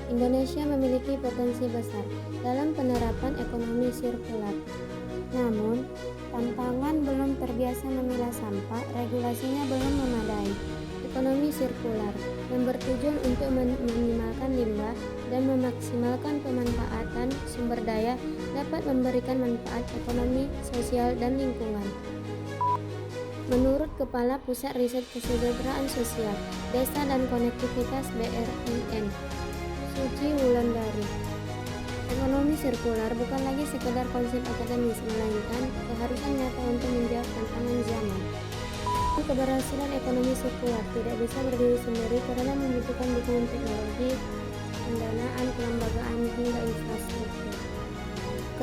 Indonesia memiliki potensi besar dalam penerapan ekonomi sirkular. Namun, tantangan belum terbiasa memilah sampah, regulasinya belum memadai. Ekonomi sirkular yang bertujuan untuk meminimalkan limbah dan memaksimalkan pemanfaatan sumber daya dapat memberikan manfaat ekonomi, sosial, dan lingkungan. Menurut Kepala Pusat Riset Kesejahteraan Sosial, Desa dan Konektivitas BRIN, Suci Wulandari, ekonomi sirkular bukan lagi sekedar konsep akademis, melainkan keharusan nyata untuk menjawab tantangan zaman. Keberhasilan ekonomi sirkular tidak bisa berdiri sendiri karena membutuhkan dukungan teknologi, pendanaan, kelembagaan, hingga infrastruktur.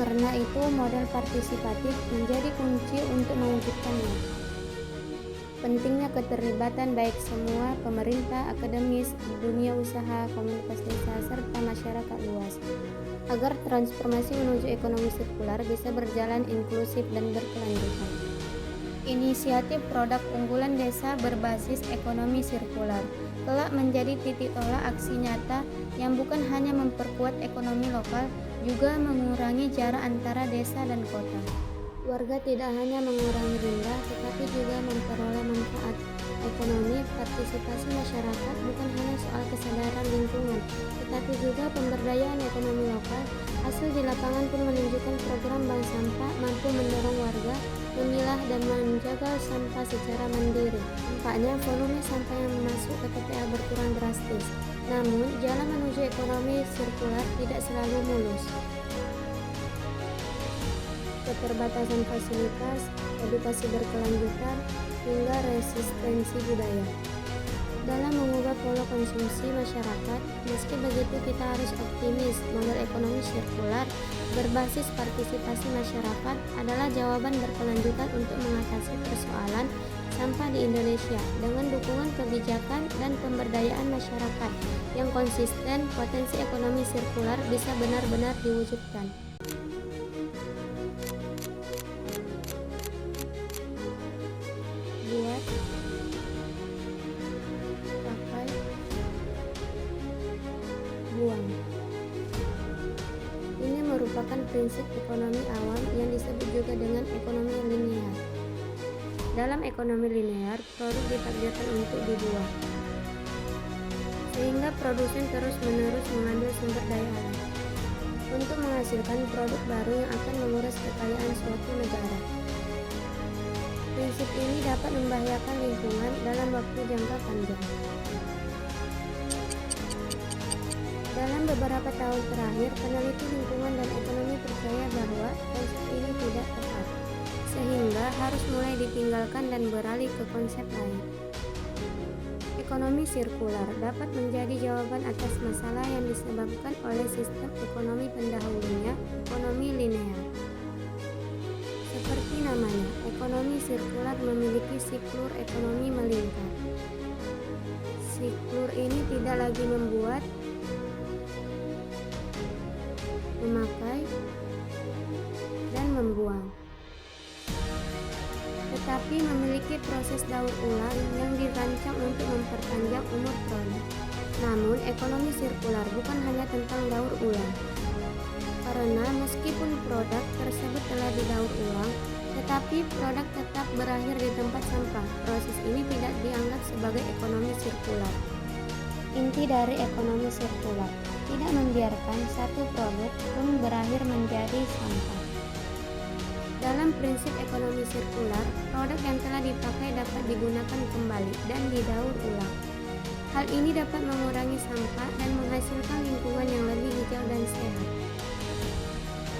Karena itu, model partisipatif menjadi kunci untuk mewujudkannya. Pentingnya keterlibatan baik semua pemerintah, akademis, dunia usaha, komunitas desa, serta masyarakat luas, agar transformasi menuju ekonomi sirkular bisa berjalan inklusif dan berkelanjutan. Inisiatif produk unggulan desa berbasis ekonomi sirkular kelak menjadi titik tolak aksi nyata yang bukan hanya memperkuat ekonomi lokal, juga mengurangi jarak antara desa dan kota. Warga tidak hanya mengurangi limbah, tetapi juga memperoleh manfaat ekonomi. Partisipasi masyarakat bukan hanya soal kesadaran lingkungan, tetapi juga pemberdayaan ekonomi lokal. Hasil di lapangan pun menunjukkan program bank sampah mampu mendorong warga memilah dan menjaga sampah secara mandiri. Nampaknya volume sampah yang masuk ke TPA berkurang drastis. Namun, jalan menuju ekonomi sirkular tidak selalu mulus. Keterbatasan fasilitas, edukasi berkelanjutan, hingga resistensi budaya dalam mengubah pola konsumsi masyarakat. Meski begitu, kita harus optimis. Model ekonomi sirkular berbasis partisipasi masyarakat adalah jawaban berkelanjutan untuk mengatasi persoalan sampah di Indonesia. Dengan dukungan kebijakan dan pemberdayaan masyarakat yang konsisten, potensi ekonomi sirkular bisa benar-benar diwujudkan. Buat, pakai, buang. Ini merupakan prinsip ekonomi awam yang disebut juga dengan ekonomi linear. Dalam ekonomi linear, produk ditakdirkan untuk dibuang, sehingga produsen terus-menerus mengambil sumber daya alam untuk menghasilkan produk baru yang akan menguras kekayaan suatu negara. Prinsip ini dapat membahayakan lingkungan dalam waktu jangka panjang. Dalam beberapa tahun terakhir, peneliti lingkungan dan ekonomi percaya bahwa konsep ini tidak tepat, sehingga harus mulai ditinggalkan dan beralih ke konsep lain. Ekonomi sirkular dapat menjadi jawaban atas masalah yang disebabkan oleh sistem ekonomi pendahulunya, ekonomi linear. Seperti namanya, ekonomi sirkular memiliki siklus ekonomi melingkar. Siklus ini tidak lagi membuat, memakai, dan membuang, tetapi memiliki proses daur ulang yang dirancang untuk memperpanjang umur produk. Namun, ekonomi sirkular bukan hanya tentang daur ulang. Karena meskipun produk tersebut telah didaur ulang, tetapi produk tetap berakhir di tempat sampah. Proses ini tidak dianggap sebagai ekonomi sirkular. Inti dari ekonomi sirkular tidak membiarkan satu produk pun berakhir menjadi sampah. Dalam prinsip ekonomi sirkular, produk yang telah dipakai dapat digunakan kembali dan didaur ulang. Hal ini dapat mengurangi sampah dan menghasilkan lingkungan yang lebih hijau dan sehat.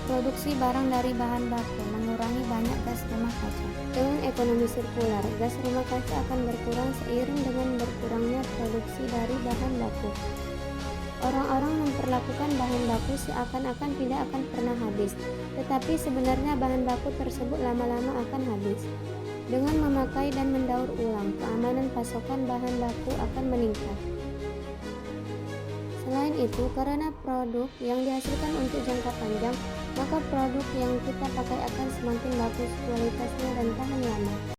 Produksi barang dari bahan baku mengurangi banyak gas rumah kaca. Dengan ekonomi sirkular, gas rumah kaca akan berkurang seiring dengan berkurangnya produksi dari bahan baku. Orang-orang memperlakukan bahan baku seakan-akan tidak akan pernah habis, tetapi sebenarnya bahan baku tersebut lama-lama akan habis. Dengan memakai dan mendaur ulang, keamanan pasokan bahan baku akan meningkat. Selain itu, karena produk yang dihasilkan untuk jangka panjang, maka produk yang kita pakai akan semakin bagus kualitasnya dan tahan lama.